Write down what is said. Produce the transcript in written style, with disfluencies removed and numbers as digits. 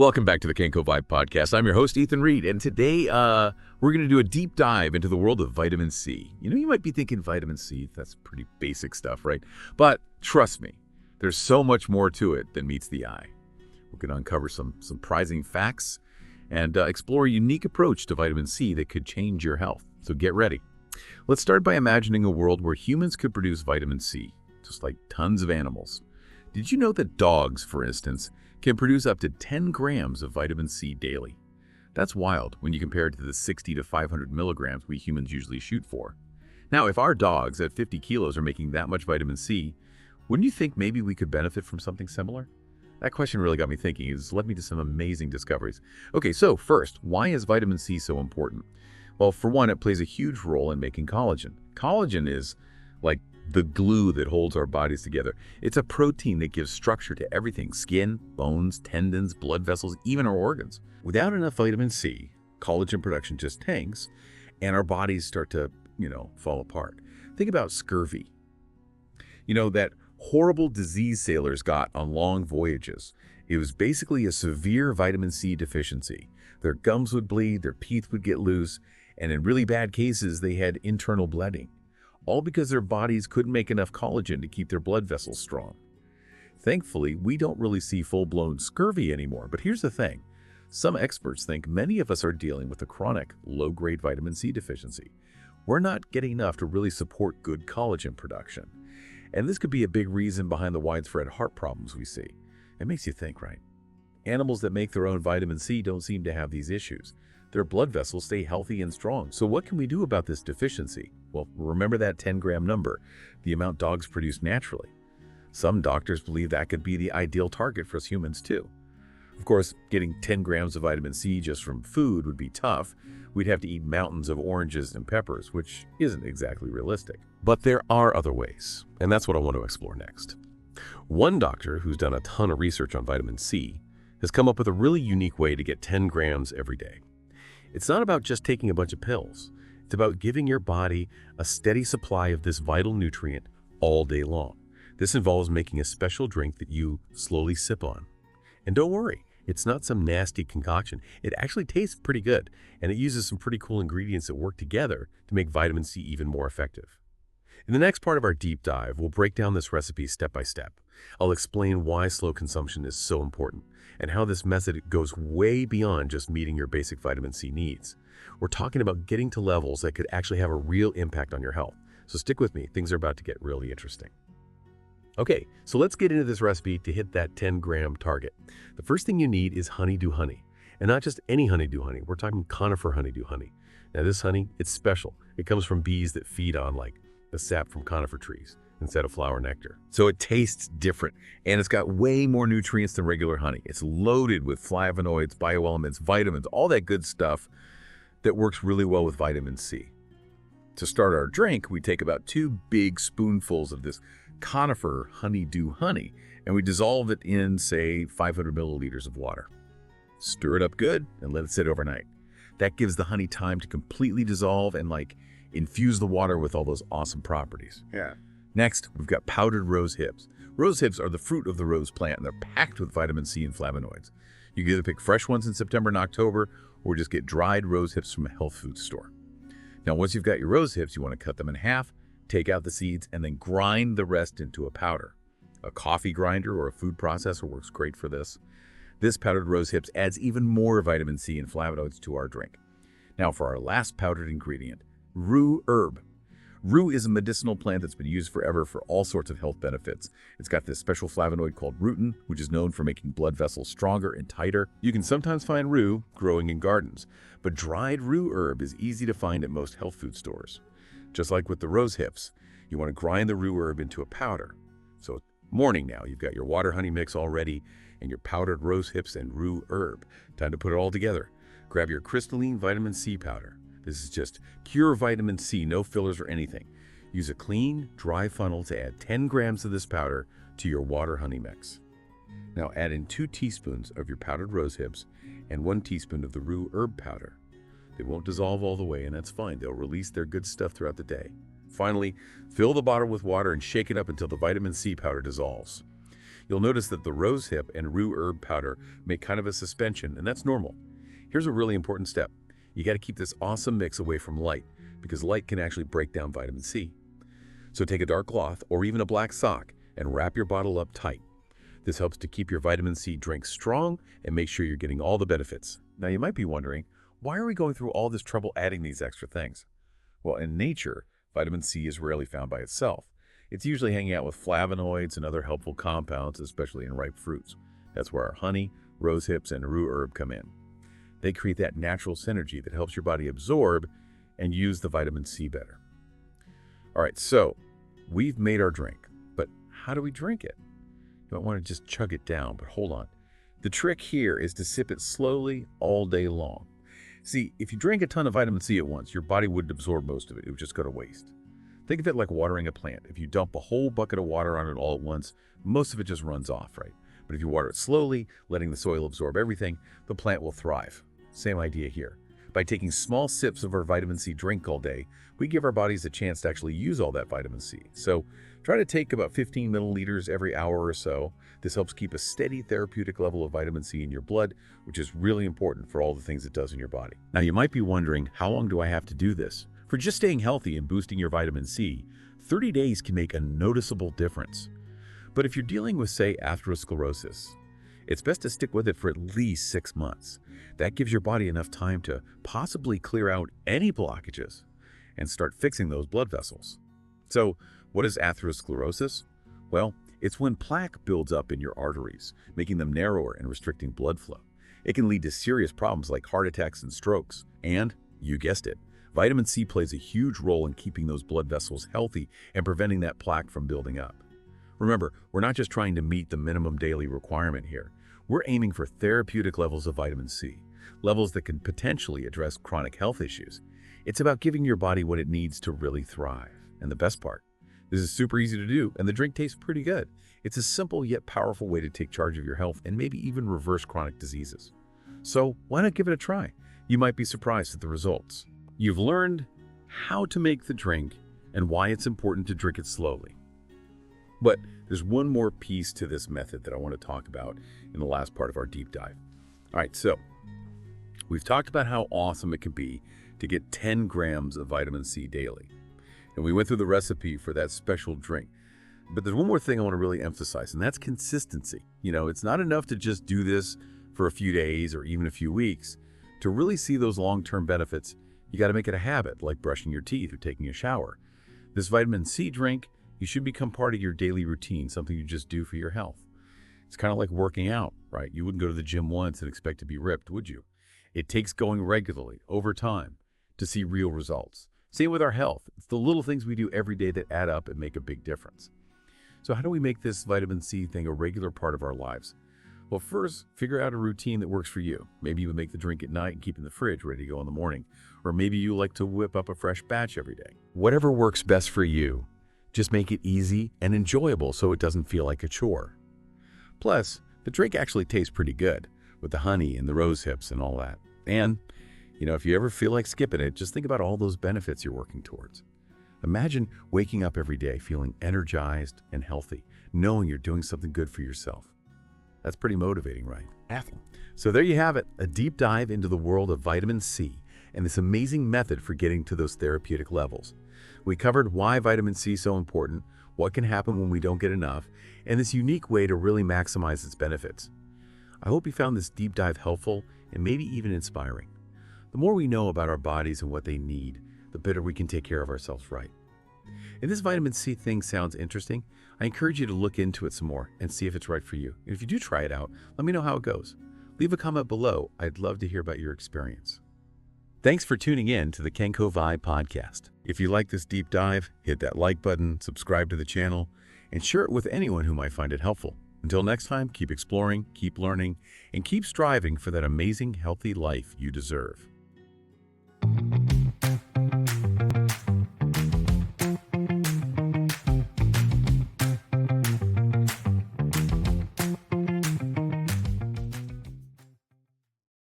Welcome back to the KenkoVibe podcast. I'm your host, Ethan Reed, and today we're going to do a deep dive into the world of vitamin C. You might be thinking vitamin C, that's pretty basic stuff, right? But trust me, there's so much more to it than meets the eye. We're going to uncover some surprising facts and explore a unique approach to vitamin C that could change your health. So get ready. Let's start by imagining a world where humans could produce vitamin C, just like tons of animals. Did you know that dogs, for instance, can produce up to 10 grams of vitamin C daily? That's wild when you compare it to the 60 to 500 milligrams we humans usually shoot for. Now, if our dogs at 50 kilos are making that much vitamin C, wouldn't you think maybe we could benefit from something similar? That question really got me thinking. It's led me to some amazing discoveries. Okay, so first, why is vitamin C so important? Well, for one, it plays a huge role in making collagen. Collagen is like the glue that holds our bodies together. It's a protein that gives structure to everything: skin, bones, tendons, blood vessels, even our organs. Without enough vitamin C, collagen production just tanks, and our bodies start to, fall apart. Think about scurvy. That horrible disease sailors got on long voyages. It was basically a severe vitamin C deficiency. Their gums would bleed, their teeth would get loose, and in really bad cases, they had internal bleeding. All because their bodies couldn't make enough collagen to keep their blood vessels strong. Thankfully, we don't really see full-blown scurvy anymore, but here's the thing. Some experts think many of us are dealing with a chronic, low-grade vitamin C deficiency. We're not getting enough to really support good collagen production. And this could be a big reason behind the widespread heart problems we see. It makes you think, right? Animals that make their own vitamin C don't seem to have these issues. Their blood vessels stay healthy and strong. So what can we do about this deficiency? Well, remember that 10-gram number, the amount dogs produce naturally. Some doctors believe that could be the ideal target for us humans too. Of course, getting 10 grams of vitamin C just from food would be tough. We'd have to eat mountains of oranges and peppers, which isn't exactly realistic. But there are other ways, and that's what I want to explore next. One doctor who's done a ton of research on vitamin C has come up with a really unique way to get 10 grams every day. It's not about just taking a bunch of pills. It's about giving your body a steady supply of this vital nutrient all day long. This involves making a special drink that you slowly sip on. And don't worry, it's not some nasty concoction. It actually tastes pretty good, and it uses some pretty cool ingredients that work together to make vitamin C even more effective. In the next part of our deep dive, we'll break down this recipe step by step. I'll explain why slow consumption is so important and how this method goes way beyond just meeting your basic vitamin C needs. We're talking about getting to levels that could actually have a real impact on your health. So stick with me, things are about to get really interesting. Okay, so let's get into this recipe to hit that 10-gram target. The first thing you need is honeydew honey. And not just any honeydew honey, we're talking conifer honeydew honey. Now this honey, it's special. It comes from bees that feed on the sap from conifer trees instead of flower nectar. So it tastes different, and it's got way more nutrients than regular honey. It's loaded with flavonoids, bioelements, vitamins, all that good stuff that works really well with vitamin C. To start our drink, we take about 2 big spoonfuls of this conifer honeydew honey, and we dissolve it in, say, 500 milliliters of water. Stir it up good and let it sit overnight. That gives the honey time to completely dissolve and infuse the water with all those awesome properties. Yeah. Next, we've got powdered rose hips. Rose hips are the fruit of the rose plant, and they're packed with vitamin C and flavonoids. You can either pick fresh ones in September and October, or just get dried rose hips from a health food store. Now, once you've got your rose hips, you want to cut them in half, take out the seeds, and then grind the rest into a powder. A coffee grinder or a food processor works great for this. This powdered rose hips adds even more vitamin C and flavonoids to our drink. Now, for our last powdered ingredient, rue herb. Rue is a medicinal plant that's been used forever for all sorts of health benefits. It's got this special flavonoid called rutin, which is known for making blood vessels stronger and tighter. You can sometimes find rue growing in gardens, but dried rue herb is easy to find at most health food stores. Just like with the rose hips, you want to grind the rue herb into a powder. So morning now, you've got your water honey mix all ready and your powdered rose hips and rue herb. Time to put it all together. Grab your crystalline vitamin C powder. This is just pure vitamin C, no fillers or anything. Use a clean, dry funnel to add 10 grams of this powder to your water honey mix. Now add in 2 teaspoons of your powdered rose hips and 1 teaspoon of the rue herb powder. They won't dissolve all the way, and that's fine. They'll release their good stuff throughout the day. Finally, fill the bottle with water and shake it up until the vitamin C powder dissolves. You'll notice that the rosehip and rue herb powder make kind of a suspension, and that's normal. Here's a really important step. You got to keep this awesome mix away from light, because light can actually break down vitamin C. So take a dark cloth or even a black sock and wrap your bottle up tight. This helps to keep your vitamin C drink strong and make sure you're getting all the benefits. Now you might be wondering, why are we going through all this trouble adding these extra things? Well, in nature, vitamin C is rarely found by itself. It's usually hanging out with flavonoids and other helpful compounds, especially in ripe fruits. That's where our honey, rosehips, and rue herb come in. They create that natural synergy that helps your body absorb and use the vitamin C better. All right, so we've made our drink, but how do we drink it? You might want to just chug it down, but hold on. The trick here is to sip it slowly all day long. See, if you drank a ton of vitamin C at once, your body wouldn't absorb most of it. It would just go to waste. Think of it like watering a plant. If you dump a whole bucket of water on it all at once, most of it just runs off, right? But if you water it slowly, letting the soil absorb everything, the plant will thrive. Same idea here. By taking small sips of our vitamin C drink all day, we give our bodies a chance to actually use all that vitamin C. So try to take about 15 milliliters every hour or so. This helps keep a steady therapeutic level of vitamin C in your blood, which is really important for all the things it does in your body. Now you might be wondering, how long do I have to do this? For just staying healthy and boosting your vitamin C, 30 days can make a noticeable difference. But if you're dealing with, say, atherosclerosis, it's best to stick with it for at least 6 months. That gives your body enough time to possibly clear out any blockages and start fixing those blood vessels. So, what is atherosclerosis? Well, it's when plaque builds up in your arteries, making them narrower and restricting blood flow. It can lead to serious problems like heart attacks and strokes. And, you guessed it, vitamin C plays a huge role in keeping those blood vessels healthy and preventing that plaque from building up. Remember, we're not just trying to meet the minimum daily requirement here. We're aiming for therapeutic levels of vitamin C, levels that can potentially address chronic health issues. It's about giving your body what it needs to really thrive. And the best part, this is super easy to do, and the drink tastes pretty good. It's a simple yet powerful way to take charge of your health and maybe even reverse chronic diseases. So why not give it a try? You might be surprised at the results. You've learned how to make the drink and why it's important to drink it slowly. But there's one more piece to this method that I want to talk about in the last part of our deep dive. All right, so we've talked about how awesome it can be to get 10 grams of vitamin C daily. And we went through the recipe for that special drink. But there's one more thing I want to really emphasize, and that's consistency. It's not enough to just do this for a few days or even a few weeks. To really see those long-term benefits, you got to make it a habit, like brushing your teeth or taking a shower. This vitamin C drink, you should become part of your daily routine, something you just do for your health. It's kind of like working out, right? You wouldn't go to the gym once and expect to be ripped, would you? It takes going regularly, over time, to see real results. Same with our health. It's the little things we do every day that add up and make a big difference. So how do we make this vitamin C thing a regular part of our lives? Well, first, figure out a routine that works for you. Maybe you would make the drink at night and keep it in the fridge ready to go in the morning. Or maybe you like to whip up a fresh batch every day. Whatever works best for you, just make it easy and enjoyable so it doesn't feel like a chore. Plus, the drink actually tastes pretty good with the honey and the rose hips and all that. And, if you ever feel like skipping it, just think about all those benefits you're working towards. Imagine waking up every day feeling energized and healthy, knowing you're doing something good for yourself. That's pretty motivating, right? So there you have it, a deep dive into the world of vitamin C and this amazing method for getting to those therapeutic levels. We covered why vitamin C is so important, what can happen when we don't get enough, and this unique way to really maximize its benefits. I hope you found this deep dive helpful and maybe even inspiring. The more we know about our bodies and what they need, the better we can take care of ourselves right. If this vitamin C thing sounds interesting, I encourage you to look into it some more and see if it's right for you. And if you do try it out, let me know how it goes. Leave a comment below. I'd love to hear about your experience. Thanks for tuning in to the KenkoVibe podcast. If you like this deep dive, hit that like button, subscribe to the channel, and share it with anyone who might find it helpful. Until next time, keep exploring, keep learning, and keep striving for that amazing, healthy life you deserve.